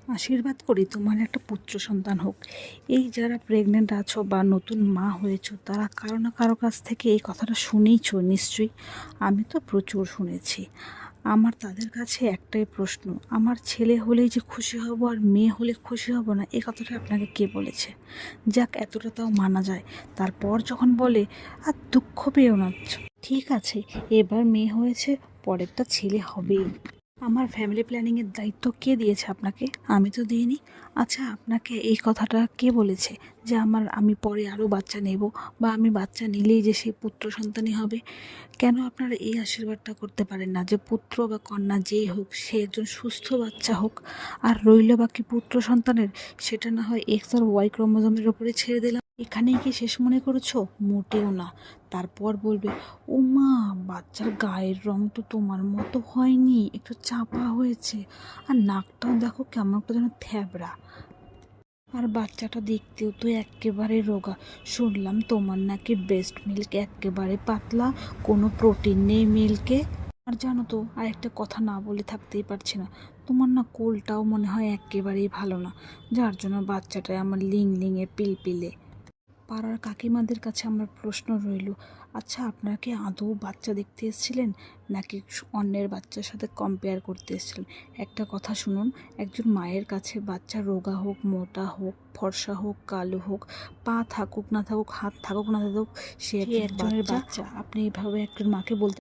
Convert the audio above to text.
আশীর্বাদ করি তোমার একটা পুত্র সন্তান হোক। এই যারা প্রেগনেন্ট আছো বা নতুন মা হয়েছো তারা কারো না কারো কাছ থেকে এই কথাটা শুনেইছো নিশ্চয়ই। আমি তো প্রচুর শুনেছি। আমার তাদের কাছে একটাই প্রশ্ন, আমার ছেলে হলেই যে খুশি হব আর মেয়ে হলে খুশি হব না, এই কথাটা আপনাকে কে বলেছে? যাক, এতটা তাও মানা যায়। তারপর যখন বলে আর দুঃখ পেও না, ঠিক আছে, এবার মেয়ে হয়েছে, পরেরটা ছেলে হবেই। আমার ফ্যামিলি প্ল্যানিংয়ের দায়িত্ব কে দিয়েছে আপনাকে? আমি তো দিইনি। আচ্ছা, আপনাকে এই কথাটা কে বলেছে যে আমি পরে আরও বাচ্চা নেব, বা আমি বাচ্চা নিলেই যে সেই পুত্র সন্তানই হবে? কেন আপনারা এই আশীর্বাদটা করতে পারেন না যে পুত্র বা কন্যা যেই হোক সে একজন সুস্থ বাচ্চা হোক? আর রইল বাকি পুত্র সন্তানের, সেটা না হয় এক্স আর ওয়াই ক্রোমোজোমের ওপরে ছেড়ে দিলাম। এখানেই কি শেষ মনে করেছো? মোটেও না। তারপর বলবে, ও মা, বাচ্চার গায়ের রং তো তোমার মতো হয়নি, একটু চাপা হয়েছে, আর নাকটাও দেখো কেমন একটা যেন থ্যাবড়া, আর বাচ্চাটা দেখতেও তো এক্কেবারে রোগা। শুনলাম তোমার নাকি ব্রেস্ট মিল্ক এক্কেবারে পাতলা, কোনো প্রোটিন নেই মিল্কে। আর জানো তো, আর একটা কথা না বলে থাকতেই পারছি না, তোমার না কোলটাও মনে হয় এক্কেবারেই ভালো না, যার জন্য বাচ্চাটায় আমার লিং লিঙে পিলপিলে। পাড়ার কাকিমাদের কাছে আমার প্রশ্ন রইল, আচ্ছা, আপনারা কি আদৌ বাচ্চা দেখতে এসেছিলেন, নাকি অন্যের বাচ্চার সাথে কম্পেয়ার করতে এসেছিলেন? একটা কথা শুনুন, একজন মায়ের কাছে বাচ্চা রোগা হোক, মোটা হোক, ফর্সা হোক, কালো হোক, পা থাকুক না থাকুক, হাত থাকুক না থাকুক, সে একজনের বাচ্চা। আপনি এইভাবে একজন মাকে বলতে